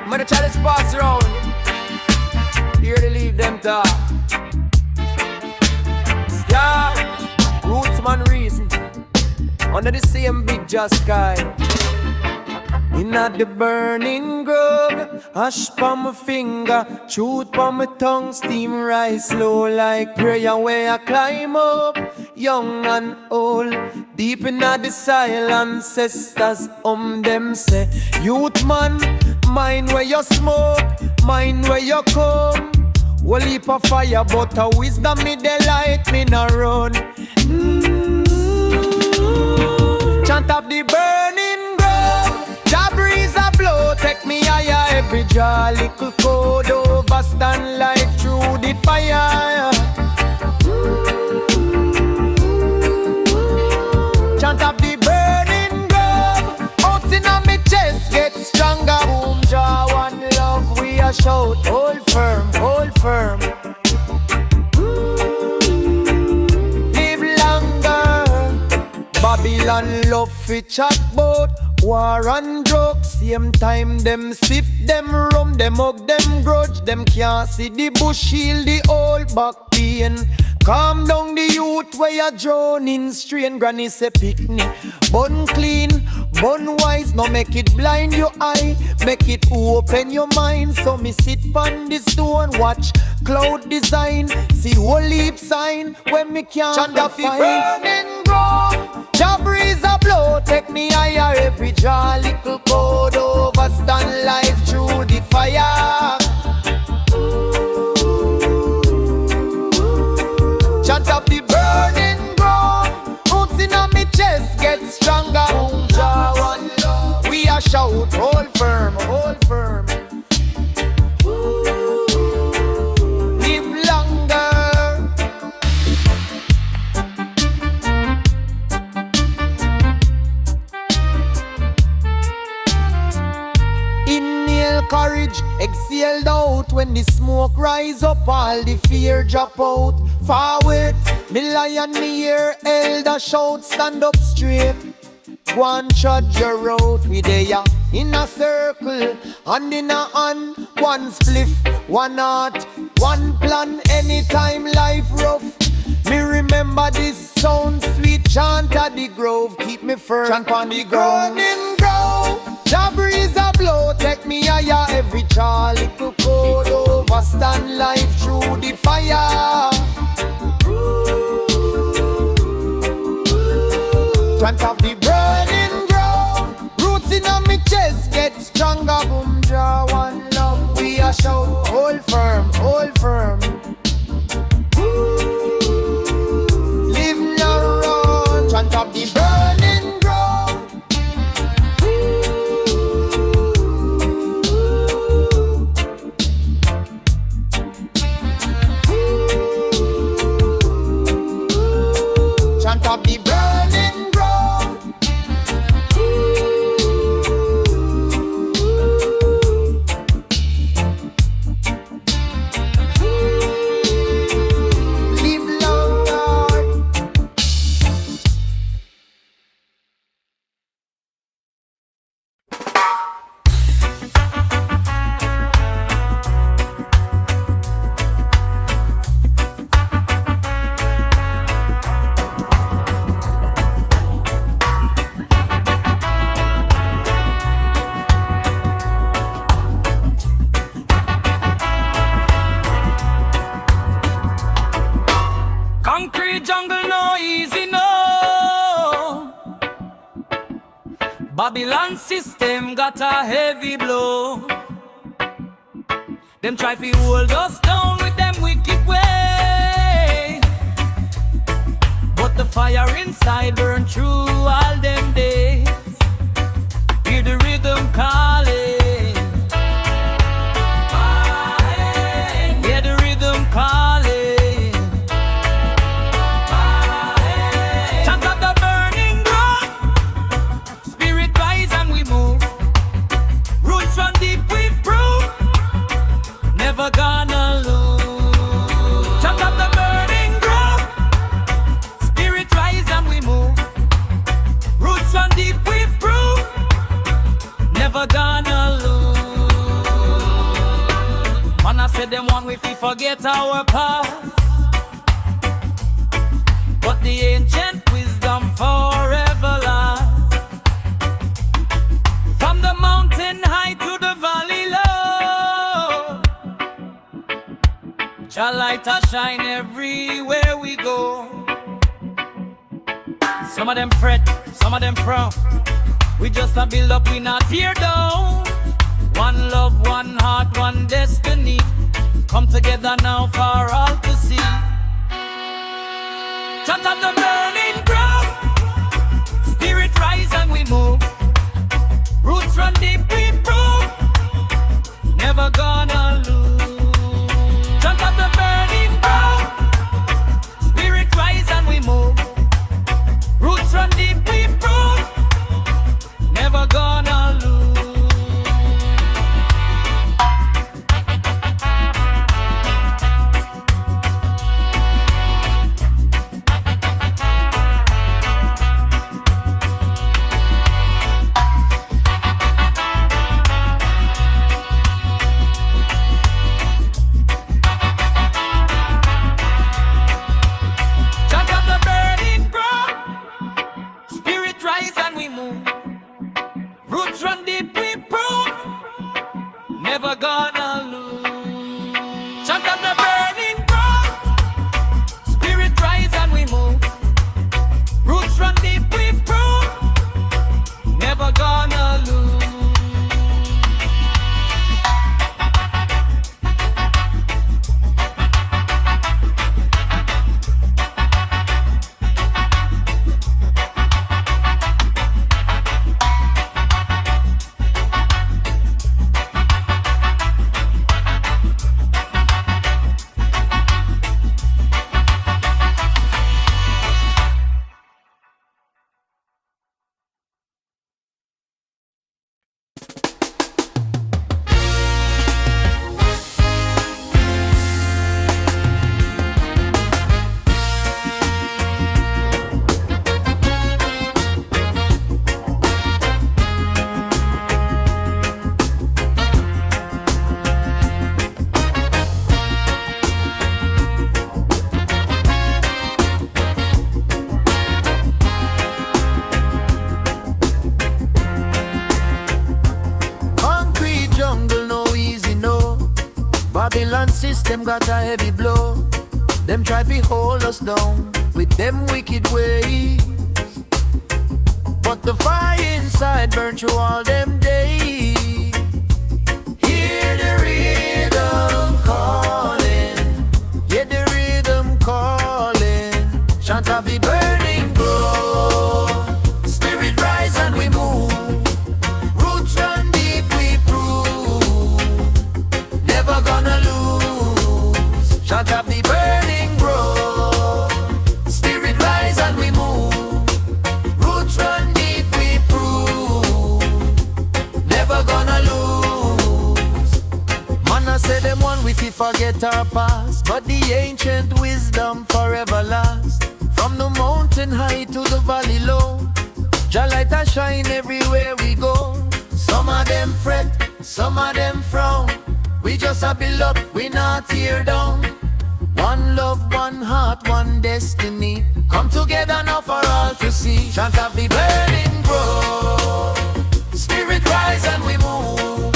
When the chalice pass around, here to leave them talk. Star, roots man reason. Under the same big just sky. In at the burning grove, ash pa my finger, truth pa my tongue, steam rise slow like prayer where I climb up. Young and old, deep in the soil, ancestors them say, youth man, mind where you smoke, mind where you come. Whole heap of fire, but a wisdom me the light me no run. Chant up the burning grove, the breeze a blow, take me higher. Every jaw little code over, stand life through the fire. Chant up the burning grove, out in my chest get stronger. Boom jaw one love, we a shout, hold firm, hold firm. Live longer. Babylon love fi chat bout war and drugs. Same time them sip them rum, them hug them grudge. Them can't see the bush heal the old back pain. Calm down the youth where you drown in strain. Granny say picnic, bun clean, bun wise. No make it blind your eye, make it open your mind. So me sit on the stone, watch cloud design. See whole heap sign when me can't find. Burning ground, jaw breeze a blow, take me higher. Every jaw little code over, stand life through the fire. Chant up the burning ground, roots in my chest get stronger. Jaw one love, we a shout, hold firm, hold firm. Live longer. Inhale courage, exhale doubt. When the smoke rise up, all the fear drop out. Forward, me lion, me ear, elder shout, stand up straight. Go and trudge your road, we there in a circle, hand in a hand, one spliff, one heart, one plan, anytime life rough. Me remember this sound sweet, chant at the grove, keep me firm, chant on the ground. Burning grove, the breeze a blow, take me higher. Every child little code over, stand life through the fire. Chant of the burning ground, roots in my chest get stronger. Boom jaw one love, we a shout, hold firm, hold firm. Live no run, chant of the burning ground. Chant of the burning ground. Babylon system got a heavy blow. Them try to hold us down with them wicked way, but the fire inside burn through all them days. Hear the rhythm calling, hear the rhythm calling. Chant of the burning ground, spirit rise and we move. Roots from deep we prove, never gonna lose. Chant of the burning ground, spirit rise and we move. Roots from deep we if we forget our past, but the ancient wisdom forever lasts. From the mountain high to the valley low, Jah light a shine everywhere we go. Some of them fret, some of them frown. We just a build up, we not tear down. One love, one heart, one destiny. Come together now for all to see. Chant of the burning ground, spirit rise and we move. Roots run deep, we prove, never gonna lose. Chant of the burning ground, spirit rise and we move. Roots run deep, we prove, never gonna lose. Roots run deep, we prove, never gonna lose. Chant of the burning ground, spirit rise and we move. Roots run deep, we prove, never gonna lose. Them got a heavy blow. Them try to hold us down with them wicked ways, but the fire inside burn through all them days. Hear the rhythm calling, hear the rhythm calling. Chant of the burning glow, spirit rise and we move. Roots run deep, we prove, never gonna lose. Chant of the burning grove, spirit rise and we move. Roots run deep, we prove, never gonna lose. Man, I say them one we forget our past, but the ancient wisdom forever lasts. From the mountain high to the valley low, Jah light a shine everywhere we go. Some of them fret, some of them frown. We just a build up, we not tear down. One love, one heart, one destiny. Come together now for all to see. Chant of the burning grove, spirit rise and we move.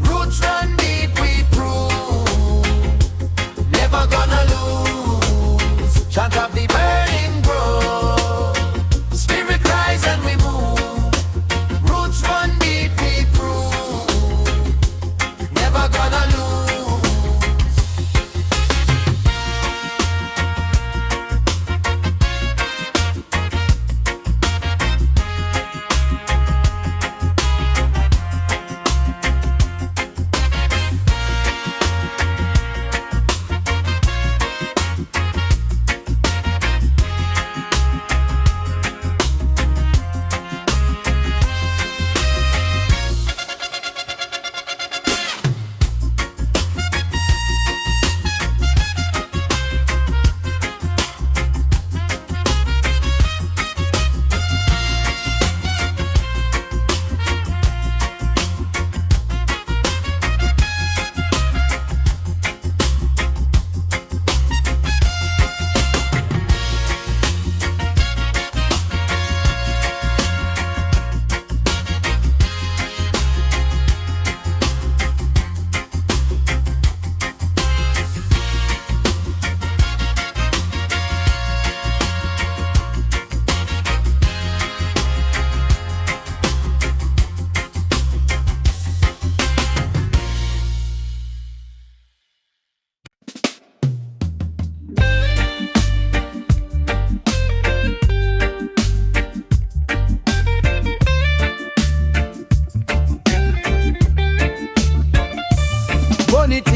Roots run deep, we prove, never gonna lose. Chant of the burning grove, spirit rise and we move. Roots run deep, we prove, never gonna lose.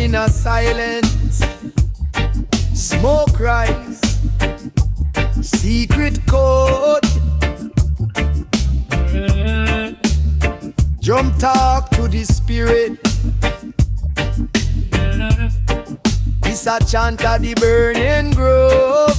in a silence. Smoke rise, secret code. Drum talk to the spirit. This a chant of the burning grove.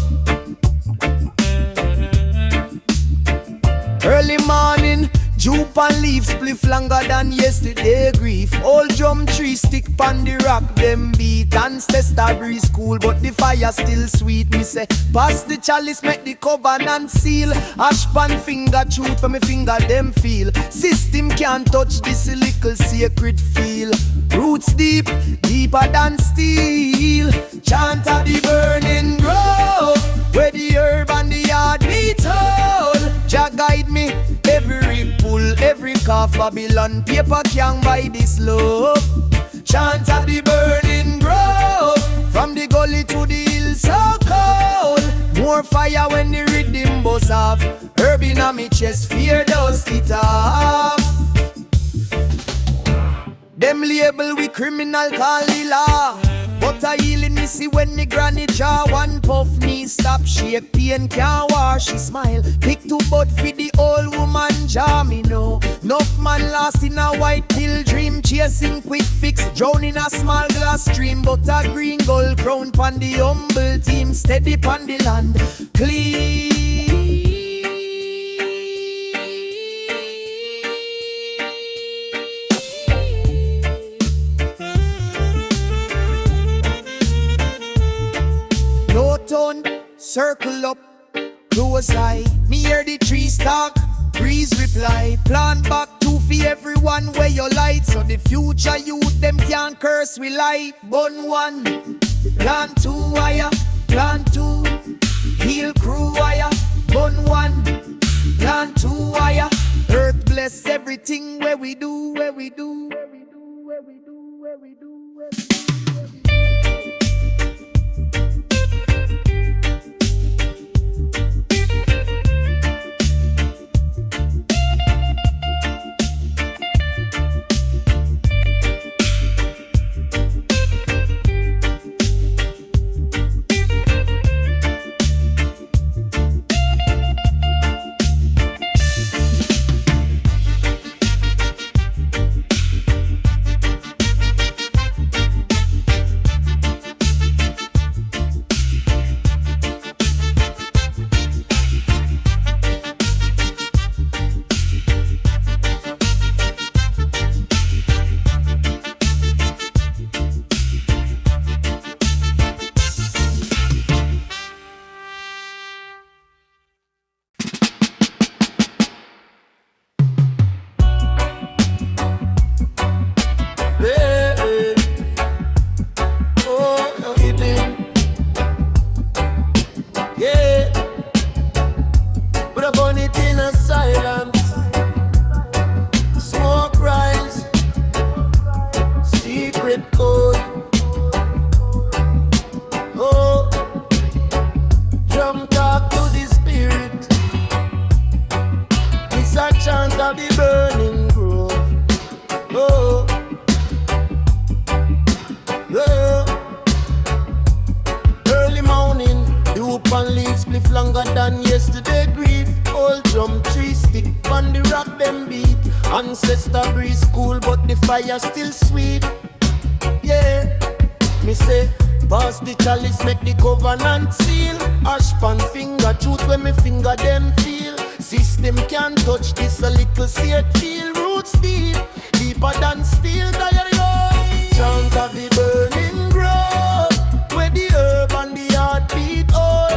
Early morning, jupe and leaves spliff longer than yesterday grief. Old drum tree stick pan the rock, them beat and tester breeze cool, but the fire still sweet. Me say, pass the chalice, make the covenant seal. Ash pan finger truth for me finger them feel. System can't touch this little sacred feel. Roots deep, deeper than steel. Chant of the burning grove, where the herb and the yard meet all. Jah guide me, every pull, every cough. Babylon paper can buy this love. Chant of the burning grove, from the gully to the hill so cold. More fire when the rhythm buzz off. Herb in a me chest, fear dust it off. Them label we criminal call the law, but I healing me see when the granny jaw. One puff knee stop shake, pain can't wash. She smile, pick two bud for the old woman jaw. Me know, enough man lost in a white pill dream, chasing quick fix, drown in a small glass stream. But a green gold crown pon the humble team, steady pon the land, clean. Circle up, close eye. Me hear the trees talk, breeze reply. Plan back to for everyone where you light, so the future youth them can't curse we life. Bun one, plan two wire, plan two. Heal crew wire, bun one, plan two wire. Earth bless everything where we do, where we do, where we do, where we do, where we do, where we do. Still sweet, yeah. Me say, pass the chalice, make the covenant seal. Ash pan finger, truth when me finger them feel. System can't touch this, a little seed feel. Roots deep, deeper than steel. Chant of the burning grove, where the herb and the heartbeat all.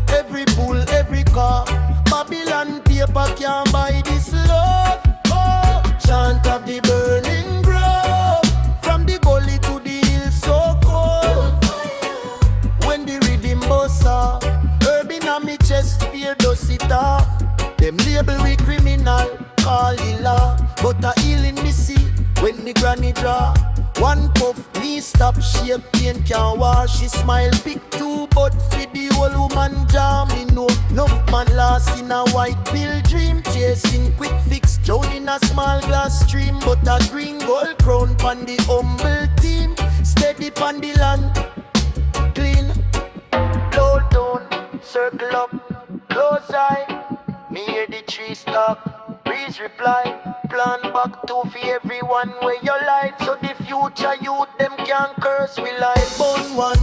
Every bull, every car, Babylon paper can't buy this love. Chant of the burning grove, from the gully to the hill so cold. When the rhythm bust off, herb in a me chest, fear does it off. Them label we criminal, call the law, but a healing me see when the granny draw. One puff, knee stop, shape, pain can't wash. She smile, pick two bud for the old woman jaw. Me know, enough man lost in a white pill dream, chasing quick fix, drown in a small glass stream. But a green gold crown pon the humble team, steady pon the land. Clean, low down, circle up, close eye. Me hear the tree stop, breeze reply. Plan back to for everyone where you like. So the future youth them can curse we like. Bun one,